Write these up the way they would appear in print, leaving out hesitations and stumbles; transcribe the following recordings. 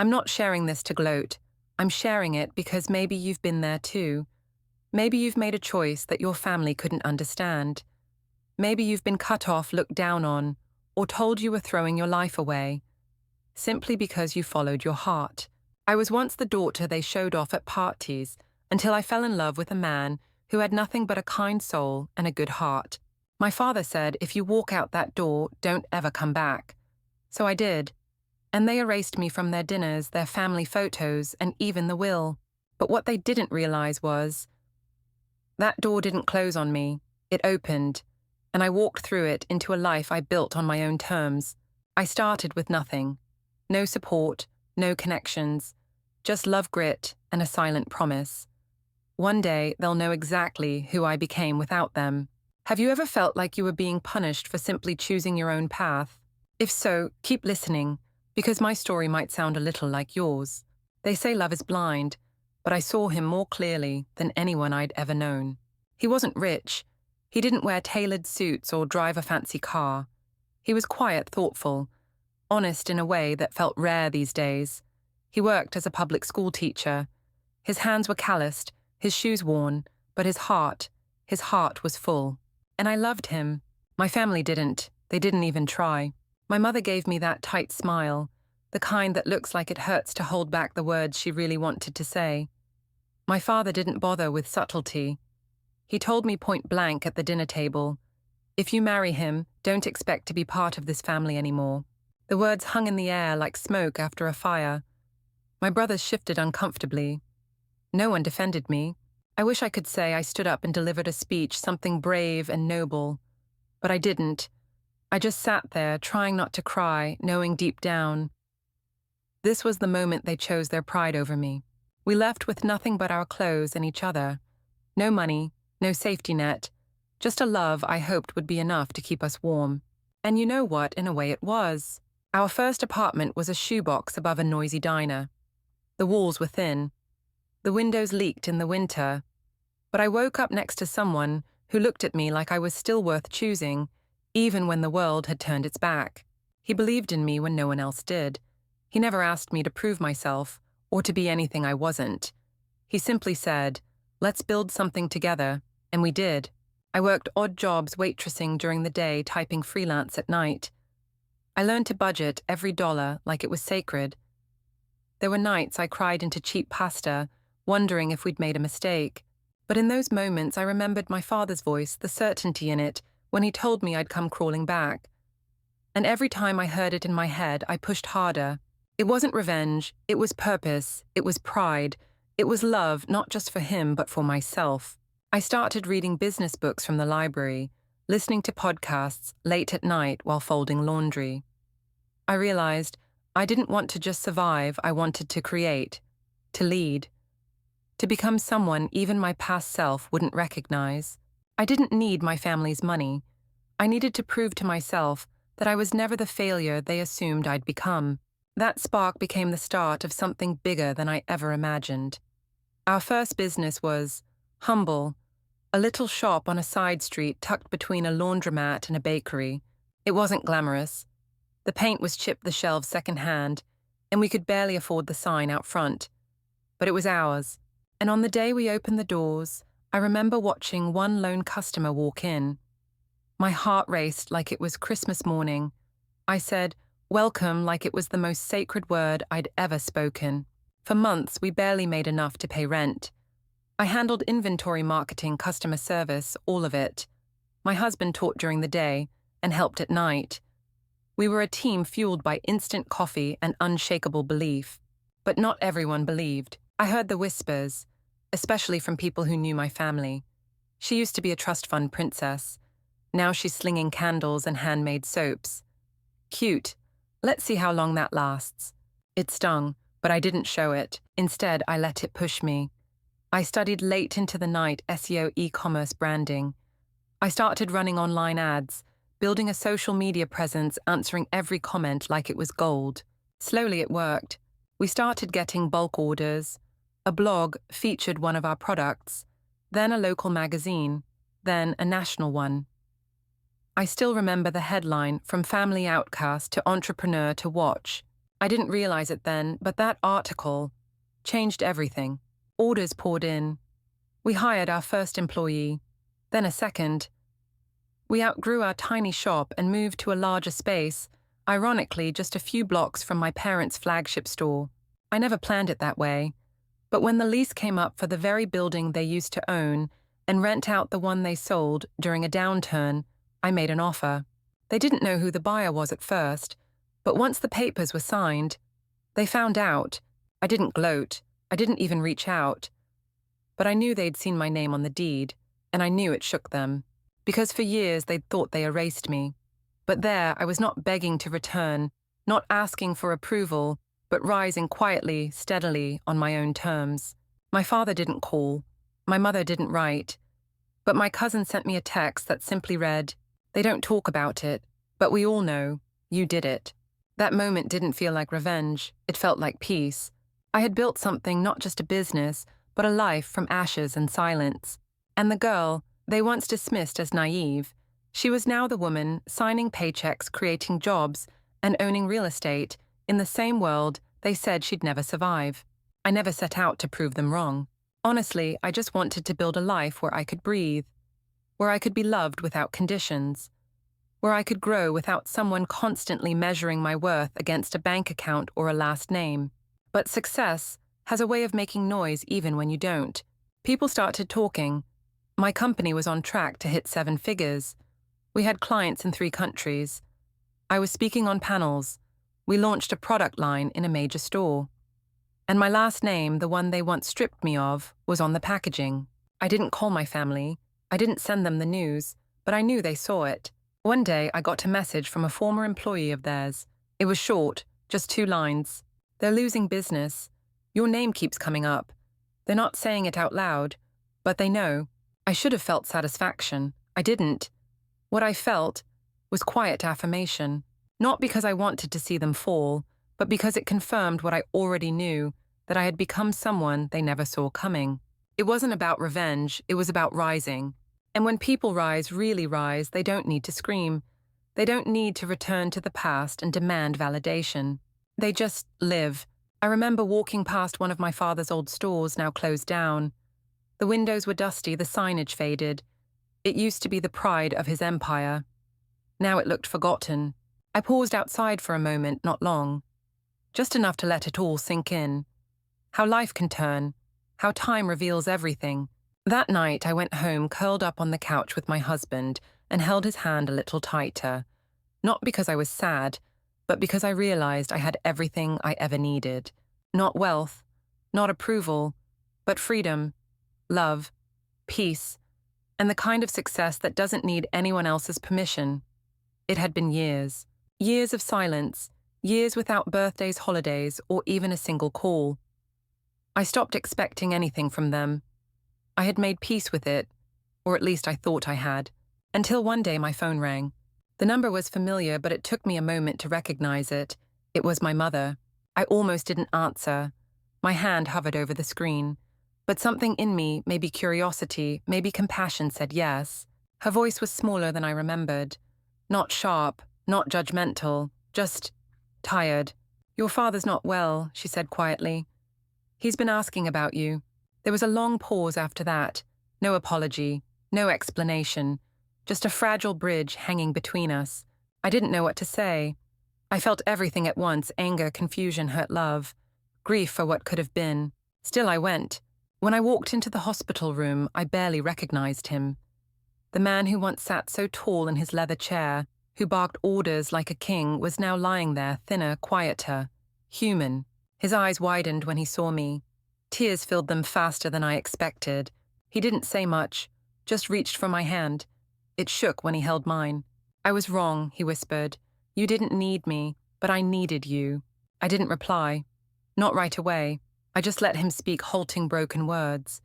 I'm not sharing this to gloat. I'm sharing it because maybe you've been there too. Maybe you've made a choice that your family couldn't understand. Maybe you've been cut off, looked down on, or told you were throwing your life away, simply because you followed your heart. I was once the daughter they showed off at parties until I fell in love with a man who had nothing but a kind soul and a good heart. My father said, if you walk out that door, don't ever come back. So I did. And they erased me from their dinners, their family photos, and even the will. But what they didn't realize was that door didn't close on me. It opened, and I walked through it into a life I built on my own terms. I started with nothing. No support, no connections, just love, grit, and a silent promise. One day, they'll know exactly who I became without them. Have you ever felt like you were being punished for simply choosing your own path? If so, keep listening, because my story might sound a little like yours. They say love is blind, but I saw him more clearly than anyone I'd ever known. He wasn't rich. He didn't wear tailored suits or drive a fancy car. He was quiet, thoughtful, honest in a way that felt rare these days. He worked as a public school teacher. His hands were calloused, his shoes worn, but his heart was full. And I loved him. My family didn't. They didn't even try. My mother gave me that tight smile, the kind that looks like it hurts to hold back the words she really wanted to say. My father didn't bother with subtlety. He told me point blank at the dinner table, if you marry him, don't expect to be part of this family anymore. The words hung in the air like smoke after a fire. My brothers shifted uncomfortably. No one defended me. I wish I could say I stood up and delivered a speech, something brave and noble. But I didn't. I just sat there, trying not to cry, knowing deep down. This was the moment they chose their pride over me. We left with nothing but our clothes and each other. No money, no safety net, just a love I hoped would be enough to keep us warm. And you know what, in a way it was. Our first apartment was a shoebox above a noisy diner. The walls were thin. The windows leaked in the winter. But I woke up next to someone who looked at me like I was still worth choosing, even when the world had turned its back. He believed in me when no one else did. He never asked me to prove myself or to be anything I wasn't. He simply said, let's build something together, and we did. I worked odd jobs waitressing during the day, typing freelance at night. I learned to budget every dollar like it was sacred. There were nights I cried into cheap pasta, wondering if we'd made a mistake. But in those moments I remembered my father's voice, the certainty in it, when he told me I'd come crawling back. And every time I heard it in my head, I pushed harder. It wasn't revenge, it was purpose, it was pride, it was love, not just for him, but for myself. I started reading business books from the library, listening to podcasts late at night while folding laundry. I realized I didn't want to just survive, I wanted to create, to lead, to become someone even my past self wouldn't recognize. I didn't need my family's money. I needed to prove to myself that I was never the failure they assumed I'd become. That spark became the start of something bigger than I ever imagined. Our first business was humble, a little shop on a side street tucked between a laundromat and a bakery. It wasn't glamorous. The paint was chipped the shelves secondhand, and we could barely afford the sign out front. But it was ours. And on the day we opened the doors, I remember watching one lone customer walk in. My heart raced like it was Christmas morning. I said, welcome, like it was the most sacred word I'd ever spoken. For months, we barely made enough to pay rent. I handled inventory marketing, customer service, all of it. My husband taught during the day and helped at night. We were a team fueled by instant coffee and unshakable belief. But not everyone believed. I heard the whispers, especially from people who knew my family. She used to be a trust fund princess. Now she's slinging candles and handmade soaps. Cute. Let's see how long that lasts. It stung, but I didn't show it. Instead, I let it push me. I studied late into the night SEO e-commerce branding. I started running online ads, building a social media presence, answering every comment like it was gold. Slowly it worked. We started getting bulk orders. A blog featured one of our products, then a local magazine, then a national one. I still remember the headline, from family outcast to entrepreneur to watch. I didn't realize it then, but that article changed everything. Orders poured in. We hired our first employee, then a second. We outgrew our tiny shop and moved to a larger space, ironically just a few blocks from my parents' flagship store. I never planned it that way, but when the lease came up for the very building they used to own and rent out the one they sold during a downturn, I made an offer. They didn't know who the buyer was at first, but once the papers were signed, they found out. I didn't gloat. I didn't even reach out. But I knew they'd seen my name on the deed, and I knew it shook them, because for years they'd thought they erased me. But there I was not begging to return, not asking for approval, but rising quietly, steadily, on my own terms. My father didn't call. My mother didn't write. But my cousin sent me a text that simply read, "They don't talk about it, but we all know, you did it." That moment didn't feel like revenge. It felt like peace. I had built something, not just a business, but a life from ashes and silence. And the girl they once dismissed as naive, she was now the woman signing paychecks, creating jobs, and owning real estate in the same world they said she'd never survive. I never set out to prove them wrong. Honestly, I just wanted to build a life where I could breathe, where I could be loved without conditions, where I could grow without someone constantly measuring my worth against a bank account or a last name. But success has a way of making noise even when you don't. People started talking. My company was on track to hit 7 figures. We had clients in 3 countries. I was speaking on panels. We launched a product line in a major store. And my last name, the one they once stripped me of, was on the packaging. I didn't call my family. I didn't send them the news, but I knew they saw it. One day I got a message from a former employee of theirs. It was short, just 2 lines. "They're losing business. Your name keeps coming up. They're not saying it out loud, but they know." I should have felt satisfaction. I didn't. What I felt was quiet affirmation. Not because I wanted to see them fall, but because it confirmed what I already knew, that I had become someone they never saw coming. It wasn't about revenge, it was about rising. And when people rise, really rise, they don't need to scream. They don't need to return to the past and demand validation. They just live. I remember walking past one of my father's old stores, now closed down. The windows were dusty, the signage faded. It used to be the pride of his empire. Now it looked forgotten. I paused outside for a moment, not long. Just enough to let it all sink in. How life can turn. How time reveals everything. That night I went home, curled up on the couch with my husband, and held his hand a little tighter. Not because I was sad, but because I realized I had everything I ever needed. Not wealth, not approval, but freedom, love, peace, and the kind of success that doesn't need anyone else's permission. It had been years. Years of silence, years without birthdays, holidays, or even a single call. I stopped expecting anything from them. I had made peace with it, or at least I thought I had, until one day my phone rang. The number was familiar, but it took me a moment to recognize it. It was my mother. I almost didn't answer. My hand hovered over the screen. But something in me, maybe curiosity, maybe compassion, said yes. Her voice was smaller than I remembered. Not sharp, not judgmental, just tired. "Your father's not well," she said quietly. "He's been asking about you." There was a long pause after that. No apology, no explanation, just a fragile bridge hanging between us. I didn't know what to say. I felt everything at once: anger, confusion, hurt love, grief for what could have been. Still I went. When I walked into the hospital room, I barely recognized him. The man who once sat so tall in his leather chair, who barked orders like a king, was now lying there, thinner, quieter, human. His eyes widened when he saw me. Tears filled them faster than I expected. He didn't say much, just reached for my hand. It shook when he held mine. "I was wrong," he whispered. "You didn't need me, but I needed you." I didn't reply. Not right away. I just let him speak halting, broken words.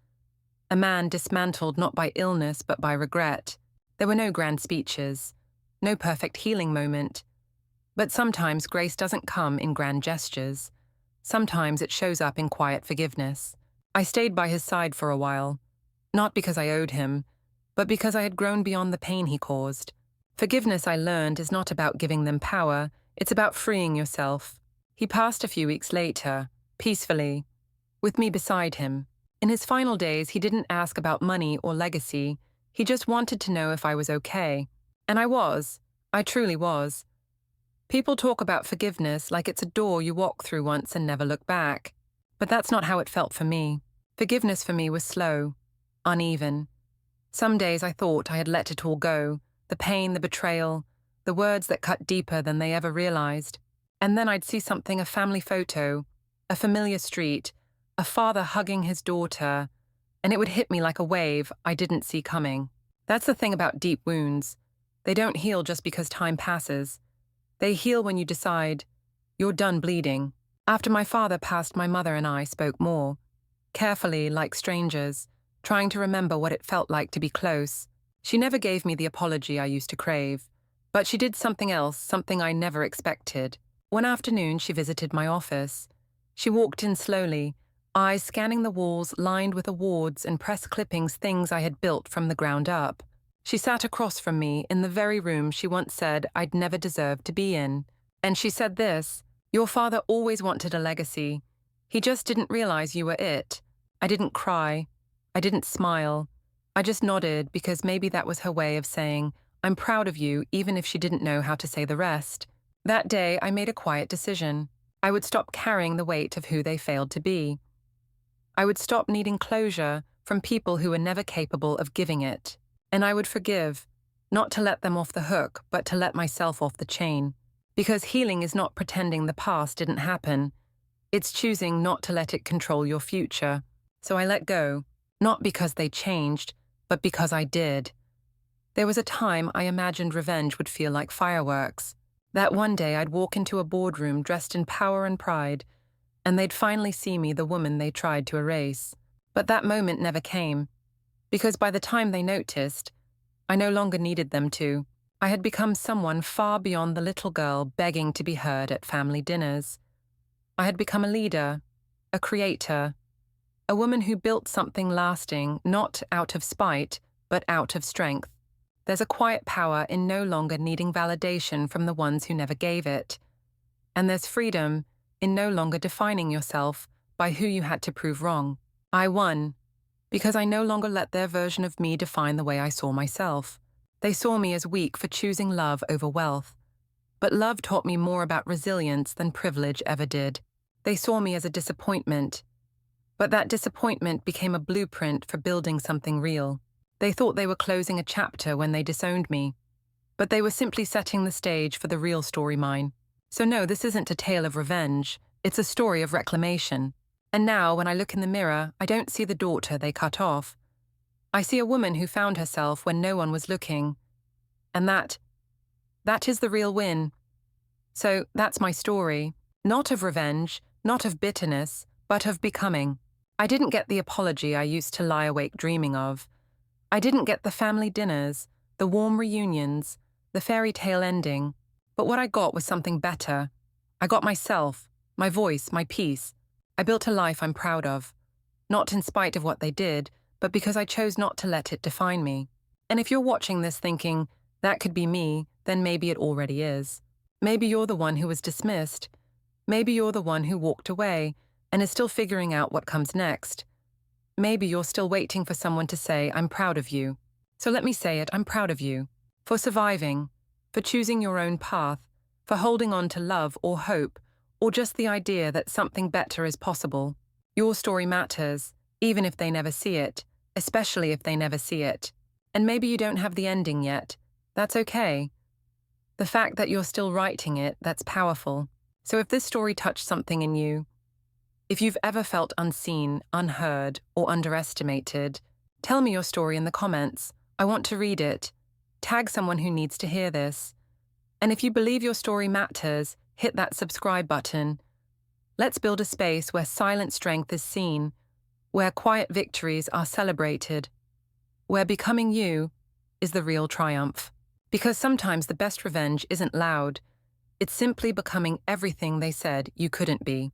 A man dismantled not by illness but by regret. There were no grand speeches, no perfect healing moment. But sometimes grace doesn't come in grand gestures. Sometimes it shows up in quiet forgiveness. I stayed by his side for a while, not because I owed him, but because I had grown beyond the pain he caused. Forgiveness, I learned, is not about giving them power, it's about freeing yourself. He passed a few weeks later, peacefully, with me beside him. In his final days, he didn't ask about money or legacy. He just wanted to know if I was okay. And I was. I truly was. People talk about forgiveness like it's a door you walk through once and never look back. But that's not how it felt for me. Forgiveness for me was slow, uneven. Some days I thought I had let it all go, the pain, the betrayal, the words that cut deeper than they ever realized. And then I'd see something, a family photo, a familiar street, a father hugging his daughter, and it would hit me like a wave I didn't see coming. That's the thing about deep wounds. They don't heal just because time passes. They heal when you decide, you're done bleeding. After my father passed, my mother and I spoke more, carefully, like strangers, trying to remember what it felt like to be close. She never gave me the apology I used to crave, but she did something else, something I never expected. One afternoon, she visited my office. She walked in slowly, eyes scanning the walls lined with awards and press clippings, things I had built from the ground up. She sat across from me in the very room she once said I'd never deserved to be in. And she said this, "Your father always wanted a legacy. He just didn't realize you were it." I didn't cry. I didn't smile. I just nodded because maybe that was her way of saying, "I'm proud of you," even if she didn't know how to say the rest. That day, I made a quiet decision. I would stop carrying the weight of who they failed to be. I would stop needing closure from people who were never capable of giving it. And I would forgive, not to let them off the hook, but to let myself off the chain. Because healing is not pretending the past didn't happen. It's choosing not to let it control your future. So I let go, not because they changed, but because I did. There was a time I imagined revenge would feel like fireworks. That one day I'd walk into a boardroom dressed in power and pride, and they'd finally see me, the woman they tried to erase. But that moment never came. Because by the time they noticed, I no longer needed them to. I had become someone far beyond the little girl begging to be heard at family dinners. I had become a leader, a creator, a woman who built something lasting, not out of spite, but out of strength. There's a quiet power in no longer needing validation from the ones who never gave it. And there's freedom in no longer defining yourself by who you had to prove wrong. I won, because I no longer let their version of me define the way I saw myself. They saw me as weak for choosing love over wealth. But love taught me more about resilience than privilege ever did. They saw me as a disappointment. But that disappointment became a blueprint for building something real. They thought they were closing a chapter when they disowned me. But they were simply setting the stage for the real story mine. So no, this isn't a tale of revenge. It's a story of reclamation. And now, when I look in the mirror, I don't see the daughter they cut off. I see a woman who found herself when no one was looking. And that is the real win. So that's my story. Not of revenge, not of bitterness, but of becoming. I didn't get the apology I used to lie awake dreaming of. I didn't get the family dinners, the warm reunions, the fairy tale ending. But what I got was something better. I got myself, my voice, my peace. I built a life I'm proud of. Not in spite of what they did, but because I chose not to let it define me. And if you're watching this thinking, that could be me, then maybe it already is. Maybe you're the one who was dismissed. Maybe you're the one who walked away and is still figuring out what comes next. Maybe you're still waiting for someone to say, "I'm proud of you." So let me say it, I'm proud of you. For surviving, for choosing your own path, for holding on to love or hope, or just the idea that something better is possible. Your story matters, even if they never see it, especially if they never see it. And maybe you don't have the ending yet. That's okay. The fact that you're still writing it, that's powerful. So if this story touched something in you, if you've ever felt unseen, unheard, or underestimated, tell me your story in the comments. I want to read it. Tag someone who needs to hear this. And if you believe your story matters, hit that subscribe button. Let's build a space where silent strength is seen, where quiet victories are celebrated, where becoming you is the real triumph. Because sometimes the best revenge isn't loud. It's simply becoming everything they said you couldn't be.